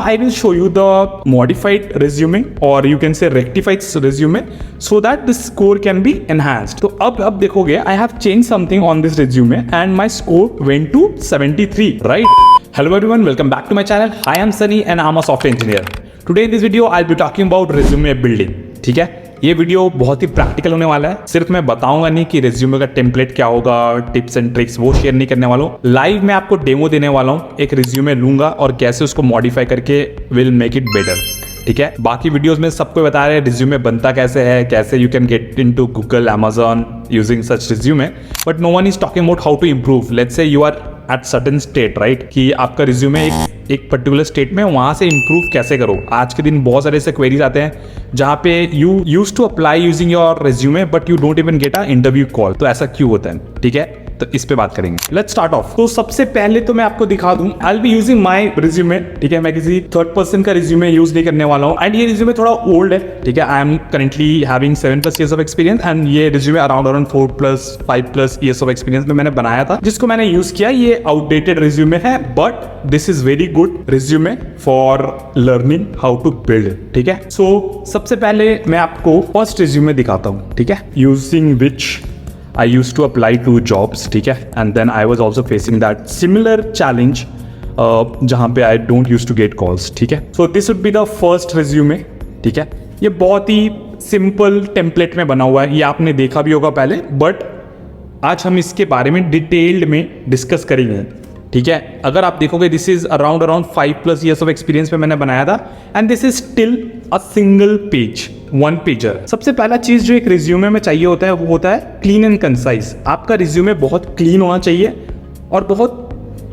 I will show you the modified resume or you can say rectified resume so that the score can be enhanced. तो अब देखोगे I have changed something on this resume and my score went to 73, right? Hello everyone, welcome back to my channel. I am Sunny and I'm a software engineer. Today in this video I'll be talking about resume building. ठीक है, ये video बहुत ही practical होने वाला है. सिर्फ मैं बताऊंगा नहीं कि रेज्यूमे का टेम्पलेट क्या होगा, टिप्स एंड ट्रिक्स वो शेयर नहीं करने वाला हूँ. लाइव मैं आपको डेमो देने वाला हूँ, एक रेज्यूमे लूंगा और कैसे उसको मॉडिफाई करके विल मेक इट बेटर. ठीक है, बाकी वीडियोस में सबको बता रहे हैं रिज्यूमे बनता कैसे है, कैसे you can get into Google, Amazon using such resume, but no one is talking about how to improve. Let's say you are at certain state, right, कि आपका रिज्यूमे एक पर्टिकुलर स्टेट में, वहां से इंप्रूव कैसे करो. आज के दिन बहुत सारे ऐसे क्वेरीज आते हैं जहां पे you use to apply using your resume but you don't even get a interview call. तो ऐसा क्यों होता है, ठीक है, तो इस पे बात करेंगे. Let's start of. तो सबसे पहले तो मैं आपको दिखा दूं, I will be using my resume. ठीक है, मैं किसी थर्ड पर्सन का रिज्यूमे यूज नहीं करने वाला हूं. एंड ये रिज्यूमे थोड़ा ओल्ड है. ठीक है, I am currently having 7+ years of experience and ये resume around 4+ 5+ years of experience में मैंने बनाया था, जिसको मैंने यूज किया. ये आउटडेटेड रिज्यूमे है but this is very good resume for learning how to build. ठीक है, सो सबसे पहले मैं आपको फर्स्ट रिज्यूमे दिखाता हूं. ठीक है, using which I used to apply to jobs, ठीक है, and then I was also facing that similar challenge जहाँ पे I don't used to get calls. ठीक है, so this would be the first resume. ठीक है, ये बहुत ही सिंपल टेम्पलेट में बना हुआ है, ये आपने देखा भी होगा पहले, बट आज हम इसके बारे में डिटेल्ड में डिस्कस करेंगे. ठीक है, अगर आप देखोगे this is around 5+ years of experience में मैंने बनाया था and this is still a single page, one pager. सबसे पहला चीज जो एक रिज्यूमे में चाहिए होता है वो होता है क्लीन एंड कंसाइज. आपका रिज्यूमे बहुत क्लीन होना चाहिए और बहुत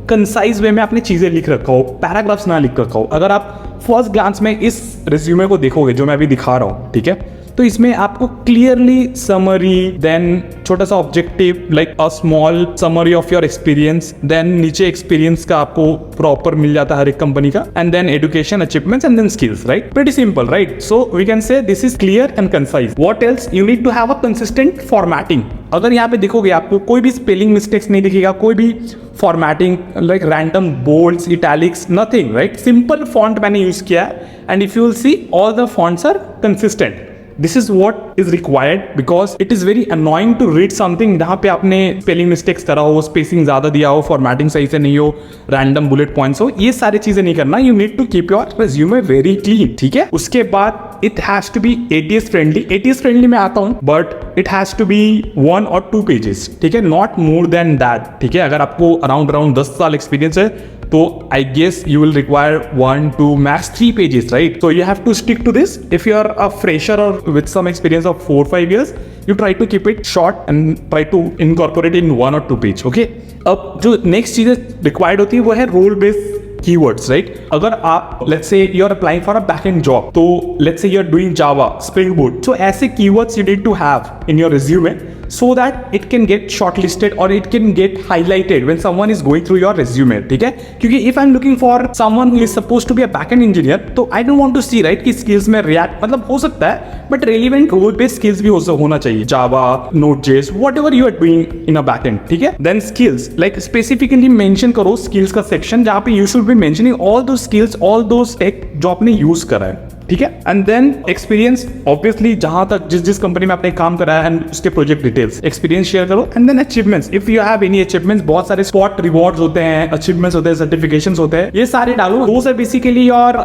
कंसाइज वे में आपने चीजें लिख रखा हो, पैराग्राफ्स ना लिख रखा हो. अगर आप फर्स्ट ग्लांस में इस रिज्यूमे को देखोगे जो मैं अभी दिखा रहा हूँ, ठीक है, तो इसमें आपको क्लियरली समरी, देन छोटा सा objective like a small summary of your experience, then नीचे एक्सपीरियंस का आपको प्रॉपर मिल जाता है हर एक कंपनी का, and then education, achievements and then skills. Right, pretty simple, right. So we can say this is clear and concise. What else, you need to have a consistent formatting. अगर यहाँ पे देखोगे आपको कोई भी स्पेलिंग मिस्टेक्स नहीं दिखेगा, कोई भी formatting like random bolds, italics, nothing. Right, simple font मैंने यूज किया है and if you will see all the fonts are consistent. This is what is required because it is very annoying to read something जहाँ पे आपने spelling mistakes करा हो, spacing ज़्यादा दिया हो, फॉर्मेटिंग सही से नहीं हो, रैंडम बुलेट पॉइंट्स हो. ये सारी चीज़ें नहीं करना. You need to keep your resume very clean. ठीक है, उसके बाद it has to be ATS friendly. ATS friendly में आता हूँ but it has to be 1 or 2 pages. ठीक है, नॉट मोर देन दैट. ठीक है, अगर आपको अराउंड 10 साल एक्सपीरियंस है तो I guess you will require 1, 2, max 3 pages, right? So you have to stick to this. If you are a fresher or with some experience of 4-5 years, you try to keep it short and try to incorporate in 1 or 2 page. Okay? अब जो next चीज़ें required होती है वो है role based keywords, right? अगर आप let's say you are applying for a backend job, तो let's say you are doing Java, Spring Boot, so ऐसे keywords you need to have in your resume so that it can get shortlisted or it can get highlighted when someone is going through your resume. ठीक है, क्योंकि if I'm looking for someone who is supposed to be a backend engineer, तो I don't want to see, right, कि skills में React मतलब हो सकता है but relevant role based skills भी होना चाहिए, Java, Node.js, whatever you are doing in a backend. ठीक है, then skills like specifically mention करो skills का section जहाँ पे you should be mentioning all those skills, all those tech जो आपने यूज करा है. ठीक है, एंड देन एक्सपीरियंस, ऑब्वियसली जहां तक जिस कंपनी में आपने काम करा है एंड उसके प्रोजेक्ट डिटेल्स, एक्सपीरियंस शेयर करो. And then achievements, if you have any achievements, बहुत सारे स्पॉट रिवॉर्ड्स होते हैं, अचीवमेंट्स होते हैं, सर्टिफिकेशंस होते हैं, ये सारे डालो. Those are basically your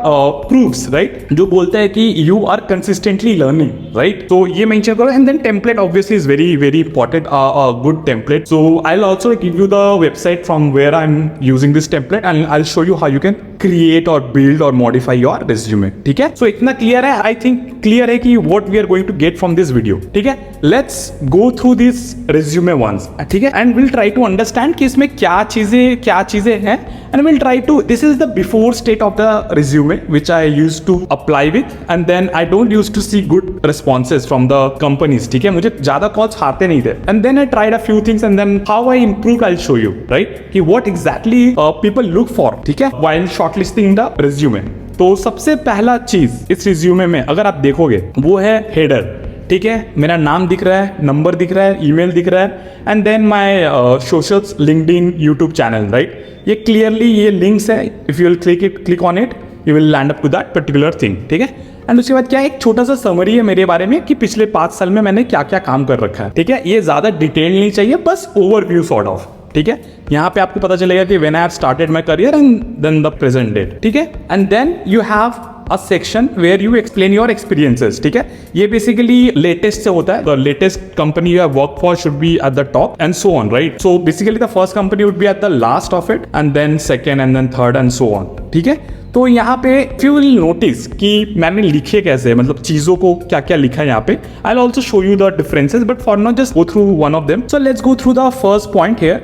proofs, right, जो बोलते हैं कि you are consistently learning. Right, तो ये मेंशन करो. And then template obviously is very very important, a good template. So I will also give you the website from where I am using this template and I will show you how you can create और build और modify your resume. ठीक है, सो इतना clear है, I think clear है कि what we are going to get from this video. ठीक है, let's go through this resume once. ठीक है, and will try to understand कि इसमें क्या चीजें हैं and will try to, this is the before state of the resume which I used to apply with and then I don't use to see good responses from the companies. ठीक है, मुझे ज्यादा calls आते नहीं थे and then I tried a few things and then how I improve, I will show you, right, कि what exactly people look for. ठीक है, व्हाइल शॉर्टलिस्टिंग द रिज्यूमे. तो सबसे पहला चीज इस रिज्यूमे में अगर आप देखोगे वो है हेडर. ठीक है, मेरा नाम दिख रहा है, नंबर दिख रहा है, ईमेल दिख रहा है and then my socials, LinkedIn, YouTube channel. Right, ये क्लियरली ये लिंक्स है. If you will click on it you will land up to that particular thing, ठीक है। एंड उसके बाद क्या एक छोटा सा समरी है मेरे बारे में कि पिछले 5 साल में मैंने क्या क्या काम कर रखा है, ठीक है। ये ज्यादा डिटेल नहीं चाहिए, बस ओवरव्यू सॉर्ट ऑफ, ठीक है। यहाँ पे आपको पता चलेगा कि when I have started my career and then the present date, ठीक है। And then you have a section where you explain your experiences, ठीक है। ये basically latest से होता है, the latest company you have worked for should be at the top and so on, right? So basically the first company would be at the last of it and then second and then third and so on, ठीक है। तो यहाँ पे if you will notice कि मैंने लिखे कैसे, मतलब चीजों को क्या क्या लिखा है यहाँ पे। I'll also show you the differences, but for now just go through one of them. So let's go through the first point here.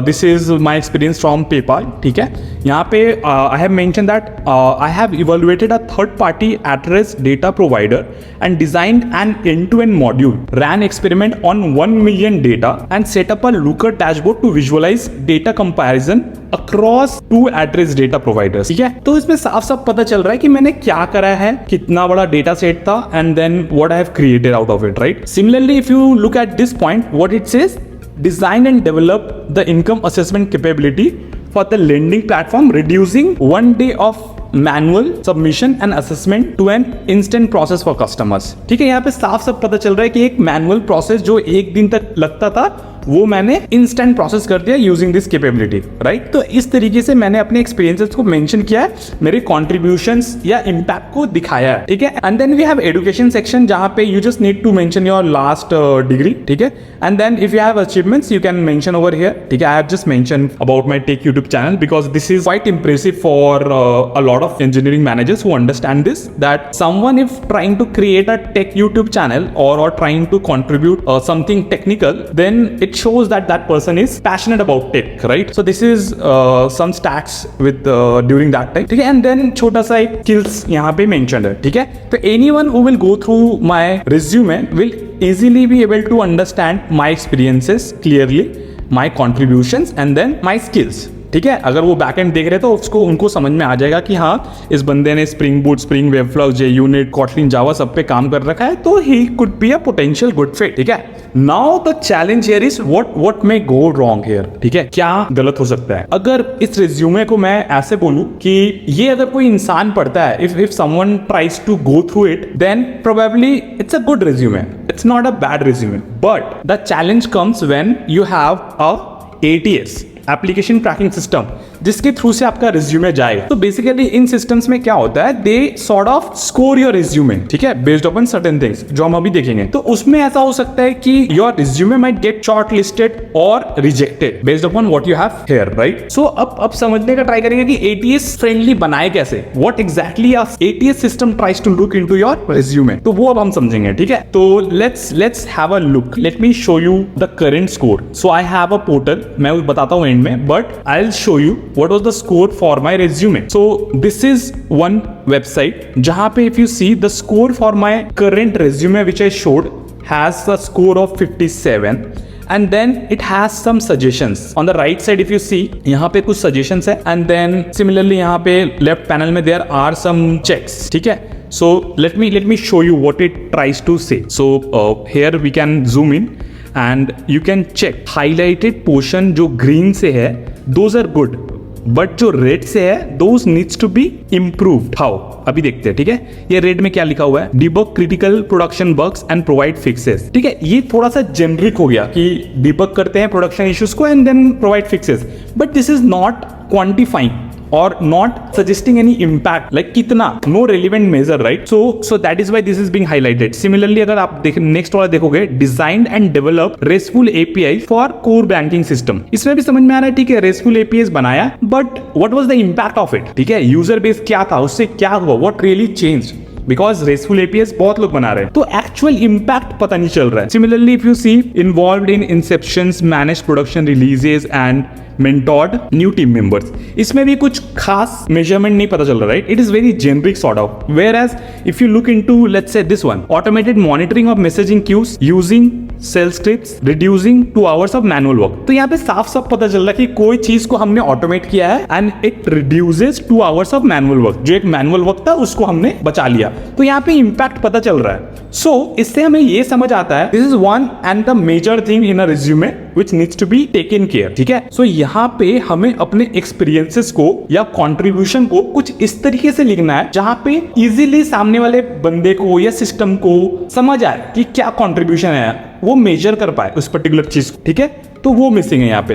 This is my experience from PayPal, ठीक है। यहाँ पे I have mentioned that I have evaluated a third-party address data provider and designed an end-to-end module, ran experiment on 1 million data and set up a Looker dashboard to visualize data comparison across 2 address data providers, ठीक है। तो इसमें साफ साफ पता चल रहा है कि मैंने क्या करा है, कितना बड़ा डेटा सेट था and then what I have created out of it, right? Similarly, if you look at this point, what it says, design and develop the income assessment capability for the lending platform, reducing 1 day of manual submission and assessment to an instant process for customers, ठीक है। यहाँ पे साफ साफ पता चल रहा है कि एक मैनुअल प्रोसेस जो 1 दिन तक लगता था वो मैंने इंस्टेंट प्रोसेस कर दिया यूजिंग दिस कैपेबिलिटी, राइट। तो इस तरीके से मैंने अपने एक्सपीरियंसेस को मेंशन किया है, मेरे कॉन्ट्रीब्यूशंस या इम्पैक्ट को दिखाया है, ठीक है। And then we have education section जहां पे you just need to mention your last degree, ठीक है। And then if you have achievements you can mention over here, ठीक है। I have just mention about my tech YouTube channel because this is quite impressive for a lot of engineering managers who understand this, that someone if trying to create a tech YouTube channel or trying to contribute something technical, then it shows that that person is passionate about tech, right? So this is some stats with during that time, ठीक है। And then छोटा सा एक skills यहाँ पे mentioned है, ठीक है। तो anyone who will go through my resume will easily be able to understand my experiences clearly, my contributions and then my skills, ठीक है। अगर वो बैकएंड देख रहे तो उसको उनको समझ में आ जाएगा कि हाँ इस बंदे ने spring boot, spring Webflow, JUnit, Kotlin, जावा सब पे काम कर रखा है, तो he could be a potential good fit, ठीक है। Now the challenge here is what may go wrong here, ठीक है। क्या गलत हो सकता है अगर इस रिज्यूमे को मैं ऐसे बोलूं कि ये अगर कोई इंसान पढ़ता है, if someone tries to go through it, then probably it's a good resume, it's not a bad resume. But the challenge comes when you have a ATS, application tracking system, जिसके थ्रू से आपका resume जाएगा। तो basically इन systems में क्या होता है, they sort off score your resume, ठीक है, बेस्ड अपॉन सर्टेन थिंग्स जो हम अभी देखेंगे। तो उसमें ऐसा हो सकता है कि your resume might get short listed और rejected based upon what you have here, right. So अब समझने का ट्राई करेंगे कि ATS फ्रेंडली बनाए कैसे, what exactly ATS system tries to look into your resume, तो वो अब हम समझेंगे, ठीक है। तो let's have a look, let me show you the current score. So I have a portal, मैं बताता हूं एंड में, but I will show you what was the score for my resume. So this is one website जहां पे if you see the score for my current resume which I showed has a score of 57 and then it has some suggestions on the right side. If you see यहाँ पे कुछ suggestions है and then similarly यहाँ पे left panel में there are some checks, ठीक है। So let me show you what it tries to say. So here we can zoom in and you can check highlighted portion जो green से है those are good, but जो red से है those needs to be improved. How, अभी देखते हैं, ठीक है। ये रेड में क्या लिखा हुआ है, debug critical production bugs and provide fixes, ठीक है। ये थोड़ा सा जेनरिक हो गया कि डिबग करते हैं प्रोडक्शन इश्यूज को and then provide fixes, but this is not quantifying or not suggesting any impact, like कितना, no relevant measure, right? So that is why this is being highlighted. Similarly अगर आप next वाला देखोगे, designed and develop RESTful API for core banking system, इसमें भी समझ में आ रहा है, ठीक है, RESTful APIs बनाया, but what was the impact of it, ठीक है। यूजर बेस क्या था, उससे क्या हुआ, what really changed, because restful APIs बहुत लोग बना रहे हैं, तो एक्चुअल इंपैक्ट पता नहीं चल रहा है। Similarly if you see involved in inceptions, manage production releases and mentored new team members, इसमें भी कुछ खास मेजरमेंट नहीं पता चल रहा, right. It is very generic sort of, whereas if you look into let's say this one, automated monitoring of messaging queues using shell scripts, reducing 2 hours of manual work. तो यहाँ पे साफ साफ पता चल रहा है कि कोई चीज को हमने ऑटोमेट किया है and it reduces 2 hours of manual work, जो एक मैनुअल वर्क था उसको हमने बचा लिया। तो यहाँ पे इंपैक्ट पता चल रहा है। सो इससे हमें ये समझ आता है, this is one and the major thing in a resume which needs to be taken care, ठीक है। सो यहाँ पे हमें अपने एक्सपीरियंसेस को या कॉन्ट्रीब्यूशन को कुछ इस तरीके से लिखना है जहां पे इजीली सामने वाले बंदे को या सिस्टम को समझ आए कि क्या कॉन्ट्रीब्यूशन है, वो मेजर कर पाए उस पर्टिकुलर चीज को, ठीक है। तो वो मिसिंग है यहाँ पे।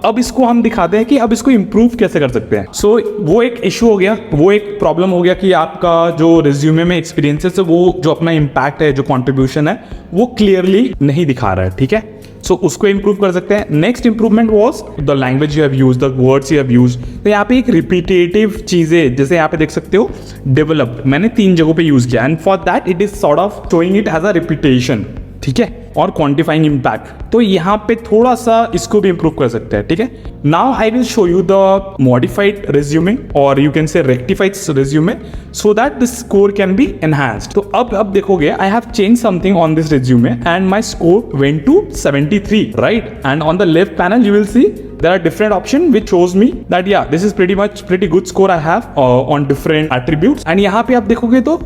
अब इसको हम दिखाते हैं कि अब इसको इंप्रूव कैसे कर सकते हैं। सो वो एक इशू हो गया, वो एक प्रॉब्लम हो गया कि आपका जो रिज्यूमे में एक्सपीरियंसेस है, वो जो अपना इम्पैक्ट है, जो कॉन्ट्रीब्यूशन है, वो क्लियरली नहीं दिखा रहा है, ठीक है। सो उसको इंप्रूव कर सकते हैं। Next improvement was the language you have used, the words you have used. तो यहाँ पे एक रिपीटेटिव चीजें, जैसे यहाँ पे देख सकते हो डेवलप्ड, मैंने 3 जगहों पे यूज किया, and for that it is sort of showing it as a repetition, ठीक है, और क्वांटिफाइंग इम्पैक्ट। तो यहाँ पे थोड़ा सा इसको भी इंप्रूव कर सकते हैं, ठीक है। Now I will show you the modified resume और you can see rectified resume so that the score can be enhanced. तो अब देखोगे I have change something on this resume and my score went to 73, right. And on the left panel you will see there are different option which shows me that yeah, this is pretty good score I have on different attributes. And यहाँ पे आप देखोगे तो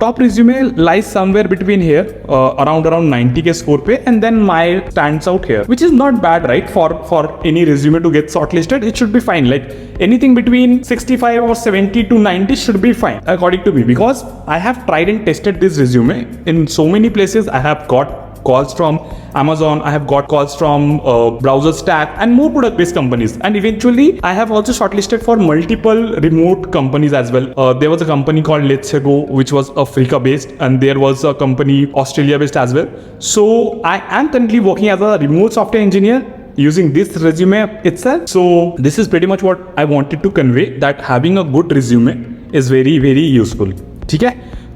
top resume lies somewhere between here, around 90 के score पे, and then my stands out here, which is not bad, right? For any resume to get shortlisted, it should be fine. Like anything between 65 or 70 to 90 should be fine according to me, because I have tried and tested this resume in so many places. I have got calls from Amazon, I have got calls from Browser Stack and more product-based companies, and eventually I have also shortlisted for multiple remote companies as well. There was a company called Let's Go, which was Africa-based, and there was a company Australia-based as well. So I am currently working as a remote software engineer using this resume itself. So this is pretty much what I wanted to convey, that having a good resume is very very useful, ठीक है।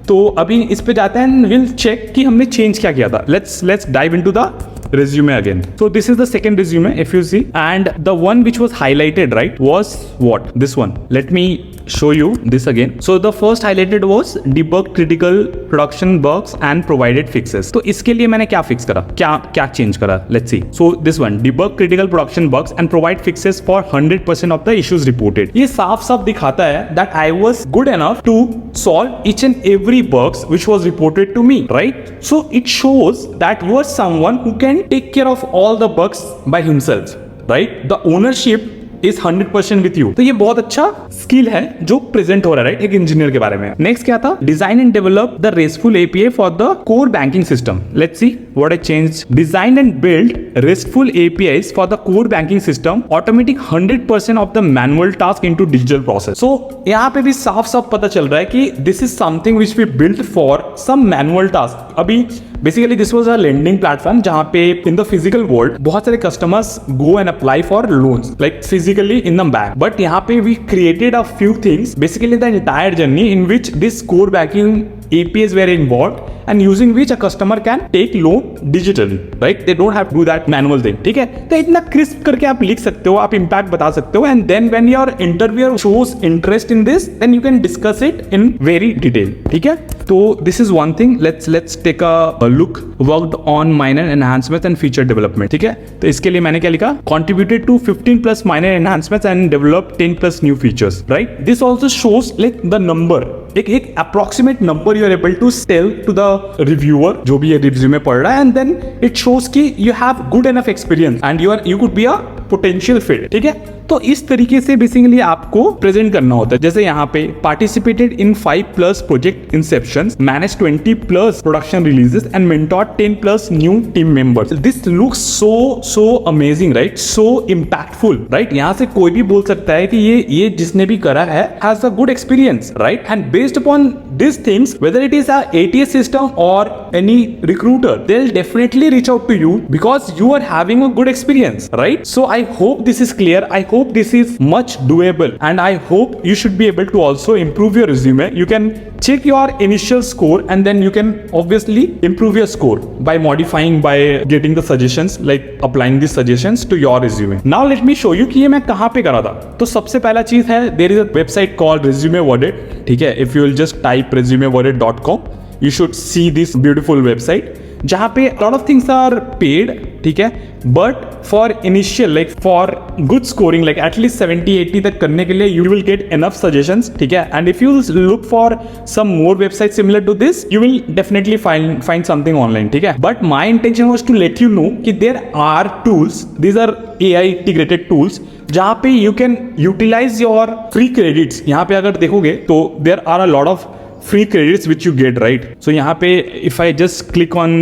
तो अभी इस पे जाते हैं, will check कि हमने चेंज क्या किया था। Let's dive into the resume again. So this is the second resume, if you see, and the one which was highlighted, right, was what? This one. Let me show you this again. So the first highlighted was debug critical production bugs and provided fixes. तो इसके लिए मैंने क्या fix करा, क्या change करा, let's see. So this one, debug critical production bugs and provide fixes for 100% of the issues reported. ये साफ साफ दिखाता है that I was good enough to solve each and every bugs which was reported to me, right? So it shows that you are someone who can take care of all the bugs by himself, right? The ownership is 100% with you. तो ये बहुत अच्छा skill है जो present हो रहा है, right, एक इंजीनियर के बारे में। नेक्स्ट क्या था, design and develop the RESTful API for the core banking system. Let's see what I change. Design and build RESTful APIs for the core banking system, automatic 100% of the manual task into digital process. So यहाँ पे भी साफ साफ पता चल रहा है कि this is something which we build for some manual task. अभी basically this was a lending platform जहां पे इन द फिजिकल वर्ल्ड बहुत सारे customers go and apply for loans like physically in the bank, but यहाँ पे we created a few things, basically the entire journey in which this core banking APIs were involved and using which a customer can take loan digitally, right? They don't have to do that manual thing, ठीक है। तो इतना crisp करके आप लिख सकते हो, आप इम्पैक्ट बता सकते हो, and then when your interviewer shows interest in this, then you can discuss it in very detail, ठीक है। तो this is one thing. Let's take a look. Worked on minor enhancements and feature development, ठीक है। तो इसके लिए मैंने क्या लिखा, contributed to 15+ minor enhancements and developed 10+ new features, right? This also shows like the number, एक approximate number you are able to tell to the reviewer जो भी ये रिज्यूमे पढ़ रहा है, and then it shows कि you have good enough experience and you could be a potential fit, ठीक है। तो इस तरीके से बेसिकली आपको प्रेजेंट करना होता है। जैसे यहाँ पे participated in 5+ project inceptions, manage 20+ production releases and mentored 10+ new team members. This looks so amazing, right, so impactful, right. यहाँ से कोई भी बोल सकता है कि ये जिसने भी करा है has a good experience, right. And based upon these things, whether it is a ATS system or any recruiter, they'll definitely reach out to you because you are having a good experience, right? So I hope this is clear. I hope this is much doable, and I hope you should be able to also improve your resume. You can check your initial score and then you can obviously improve your score by modifying, by getting the suggestions, like applying these suggestions to your resume. Now let me show you कि ये मैं कहाँ पे करा था। तो सबसे पहला चीज है, there is a website called Resume Worded, ठीक है। If you will just type resumeworded.com, you should see this beautiful website जहां पे lot of things are paid, ठीक है, but for initial like for good scoring like at least 70-80 तक करने के लिए you will get enough suggestions, ठीक है. And if you look for some more website similar to this you will definitely find something online, ठीक है. But my intention was to let you know कि there are tools, these are AI integrated tools जहां पे you can utilize your free credits. यहाँ पे अगर देखोगे तो there are a lot of free credits which you get, right? So यहाँ पे if I just click on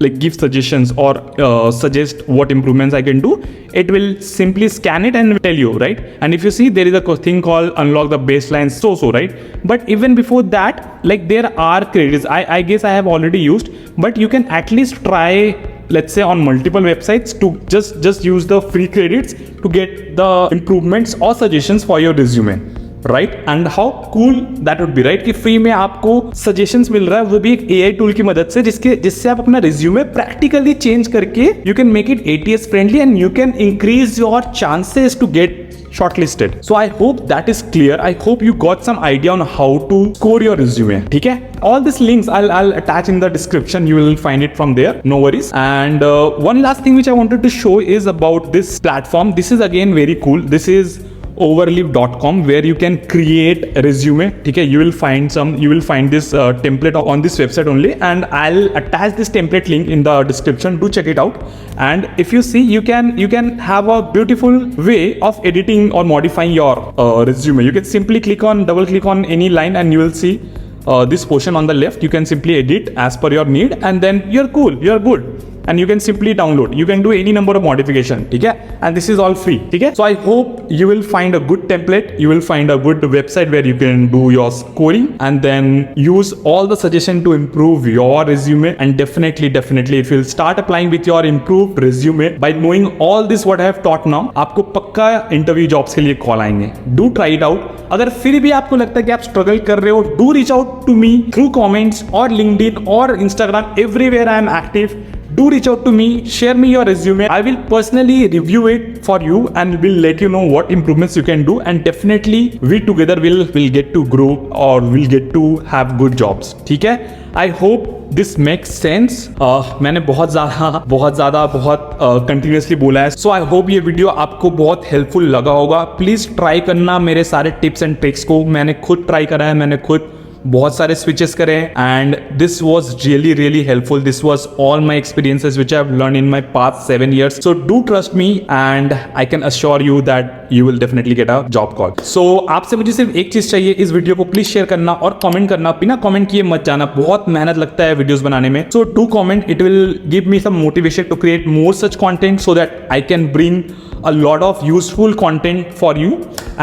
like give suggestions or suggest what improvements I can do, it will simply scan it and tell you, right? And if you see there is a thing called unlock the baseline so, right? But even before that, like there are credits I guess I have already used, but you can at least try, let's say on multiple websites to just use the free credits to get the improvements or suggestions for your resume. Right. And how cool that would be, right, कि free में आपको suggestions मिल रहा है वो भी एक AI tool की मदद से जिससे आप अपना रिज्यूमे प्रैक्टिकली चेंज करके you can make it ATS friendly and you can increase your chances to get shortlisted. So I hope that is clear. I hope you got some idea on how to score your resume. ठीक है. All these links I'll attach in the description. You will find it from there. No worries. And one last thing which I wanted to show is about this platform. This is again very cool. This is overleaf.com where you can create a resume, ठीक है. You will find this template on this website only, and I'll attach this template link in the description. Do check it out. And if you see, you can have a beautiful way of editing or modifying your resume. You can simply double click on any line and you will see this portion on the left. You can simply edit as per your need and then you're cool, you're good. And you can simply download. You can do any number of modification, ठीक है. And this is all free, ठीक है. So I hope you will find a good template. You will find a good website where you can do your scoring and then use all the suggestion to improve your resume. And definitely if you'll start applying with your improved resume by knowing all this what I have taught now, आपको पक्का interview jobs के लिए call आएंगे. Do try it out. अगर फिर भी आपको लगता है कि आप स्ट्रगल कर रहे हो, do reach out to me through comments or LinkedIn or Instagram. Everywhere I am active. Do reach out to me, share me your resume. I will personally review it for you and will let you know what improvements you can do, and definitely we together will get to grow or will get to have good jobs. ठीक है. I hope this makes sense. मैंने बहुत ज़्यादा continuously बोला है. So I hope ये video आपको बहुत हेल्पफुल लगा होगा. प्लीज़ ट्राई करना मेरे सारे टिप्स एंड ट्रिक्स को. मैंने खुद ट्राई करा है, मैंने खुद बहुत सारे स्विचेस करे and this was really helpful. This was all my experiences which I have learn in my past 7 years. So do trust me and I can assure you that you will definitely get a job call. So आपसे मुझे सिर्फ एक चीज चाहिए, इस video को please share करना और कमेंट करना. बिना कमेंट किए मत जाना, बहुत मेहनत लगता है वीडियोस बनाने में. So do comment, it will give me some motivation to create more such content so that I can bring a lot of useful content for you.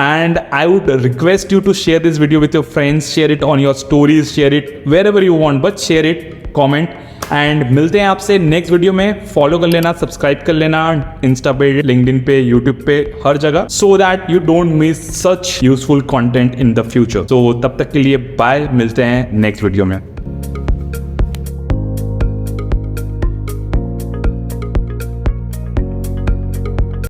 And I would request you to share this video with your friends, share it on your stories, share it wherever you want, but share it, comment. And मिलते हैं आपसे next video में. Follow कर लेना, subscribe कर लेना Insta पे, LinkedIn पे, यूट्यूब पे, हर जगह, so that you don't miss such useful content in the future. So तब तक के लिए बाय, मिलते हैं नेक्स्ट वीडियो में.